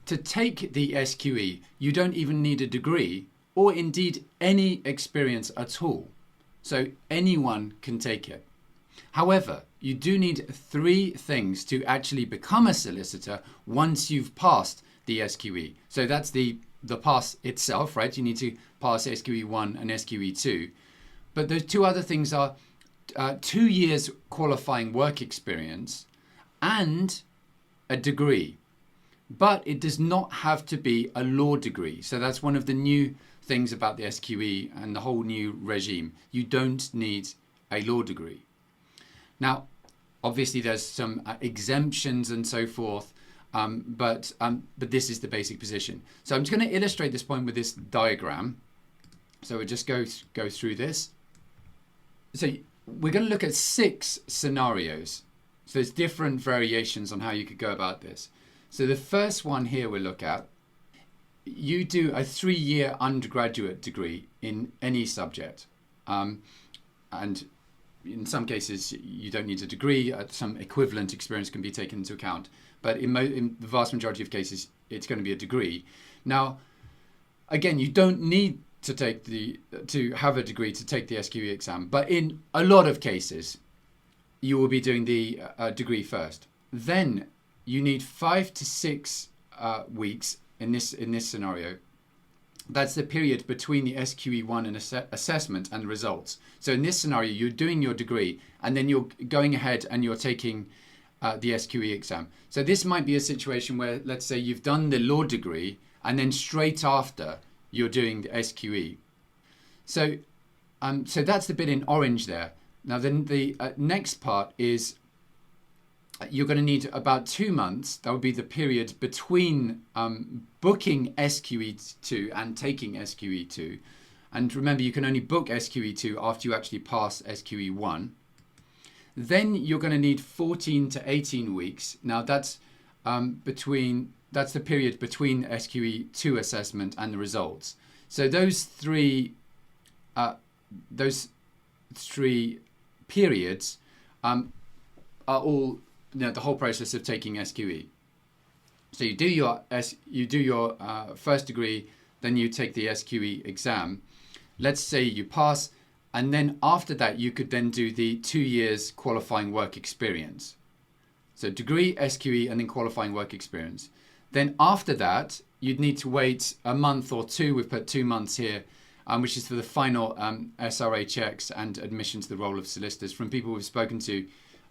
to take the SQE, you don't even need a degree or indeed any experience at all. So anyone can take it. However, you do need 3 things to actually become a solicitor once you've passed the SQE. So that's the pass itself, right? You need to pass SQE1 and SQE2. But the 2 other things are 2 years qualifying work experience and a degree. But it does not have to be a law degree. So that's one of the new things about the SQE and the whole new regime. You don't need a law degree. Now, obviously there's some exemptions and so forth, but this is the basic position. So I'm just going to illustrate this point with this diagram. So we'll just go through this. So we're going to look at 6 scenarios. So there's different variations on how you could go about this. So the first one here we'll look at, you do a 3-year undergraduate degree in any subject. And in some cases, you don't need a degree. Some equivalent experience can be taken into account. But in the vast majority of cases, it's going to be a degree. Now, again, you don't need to have a degree to take the SQE exam. But in a lot of cases, you will be doing the degree first. Then you need 5 to 6 weeks in this scenario. That's the period between the SQE1 and assessment and the results. So in this scenario, you're doing your degree and then you're going ahead and you're taking the SQE exam. So this might be a situation where, let's say you've done the law degree and then straight after you're doing the SQE. So that's the bit in orange there. Now then the next part is you're going to need about 2 months. That would be the period between booking SQE2 and taking SQE2. And remember, you can only book SQE2 after you actually pass SQE1. Then you're going to need 14 to 18 weeks. Now that's the period between SQE2 assessment and the results. So those three periods are all the whole process of taking SQE. So you do your first degree, then you take the SQE exam. Let's say you pass, and then after that you could then do the 2 years qualifying work experience. So degree, SQE, and then qualifying work experience. Then after that, you'd need to wait a month or 2. We've put 2 months here, which is for the final SRA checks and admission to the role of solicitors. From people we've spoken to,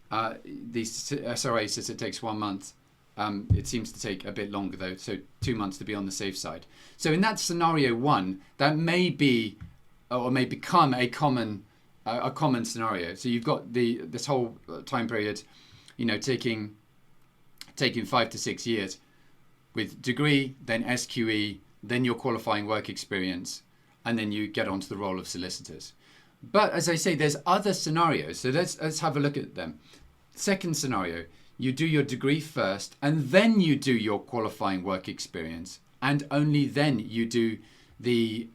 the SRA says it takes 1 month. It seems to take a bit longer though, so 2 months to be on the safe side. So in that scenario 1, that may be or may become a common scenario. So you've got this whole time period, taking 5 to 6 years with degree, then SQE, then your qualifying work experience, and then you get onto the role of solicitors. But as I say, there's other scenarios. So let's have a look at them. Second scenario, you do your degree first, and then you do your qualifying work experience, and only then you do the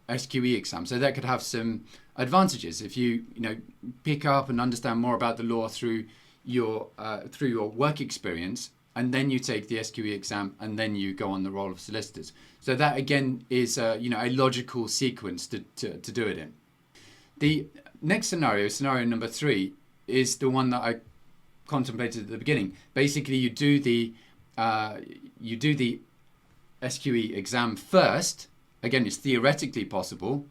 SQE exam. So that could have some advantages if you pick up and understand more about the law through your work experience, and then you take the SQE exam, and then you go on the role of solicitors. So that again is a logical sequence to do it in. The next scenario number 3, is the one that I contemplated at the beginning. Basically, you do the SQE exam first. Again, it's theoretically possible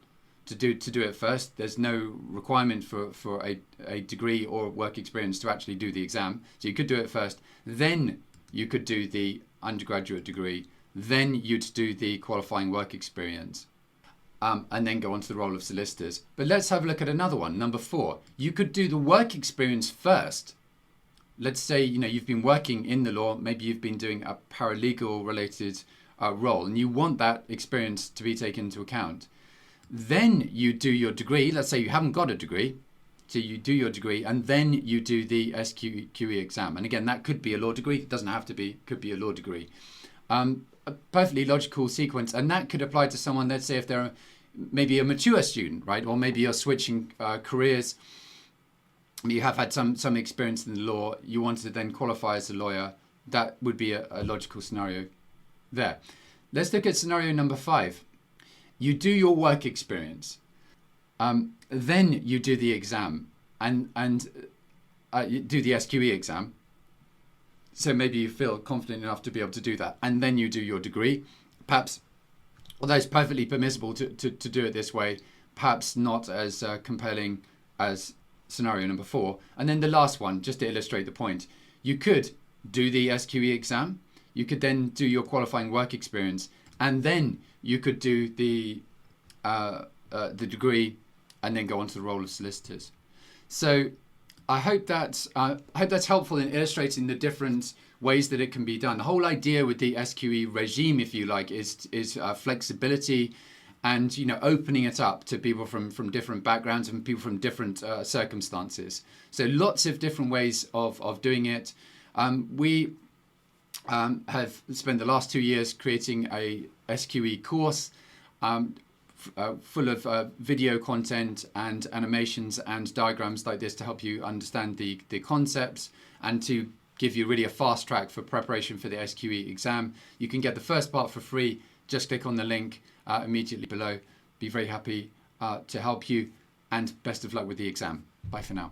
to do it first. There's no requirement for a degree or work experience to actually do the exam. So you could do it first. Then you could do the undergraduate degree. Then you'd do the qualifying work experience. And then go on to the role of solicitors. But let's have a look at another one, number 4. You could do the work experience first. Let's say you've been working in the law, maybe you've been doing a paralegal related role, and you want that experience to be taken into account. Then you do your degree. Let's say you haven't got a degree, so you do your degree, and then you do the SQE exam. And again, that could be a law degree. It doesn't have to be. It could be a law degree. A perfectly logical sequence, and that could apply to someone, let's say if they're maybe a mature student, right? Or maybe you're switching careers, you have had some experience in the law, you want to then qualify as a lawyer. That would be a logical scenario. there. Let's look at scenario number 5. You do your work experience, then you do the exam, and you do the SQE exam. So maybe you feel confident enough to be able to do that, and then you do your degree. Perhaps, although it's perfectly permissible to do it this way, perhaps not as compelling as scenario number 4. And then the last one, just to illustrate the point, you could do the SQE exam, you could then do your qualifying work experience, and then you could do the degree, and then go on to the role of solicitors. So I hope that's helpful in illustrating the different ways that it can be done. The whole idea with the SQE regime, if you like, is flexibility, and opening it up to people from different backgrounds and people from different circumstances. So lots of different ways of doing it. We have spent the last 2 years creating a SQE course full of video content and animations and diagrams like this to help you understand the concepts and to give you really a fast track for preparation for the SQE exam. You can get the first part for free. Just click on the link immediately below. Be very happy to help you, and best of luck with the exam. Bye for now.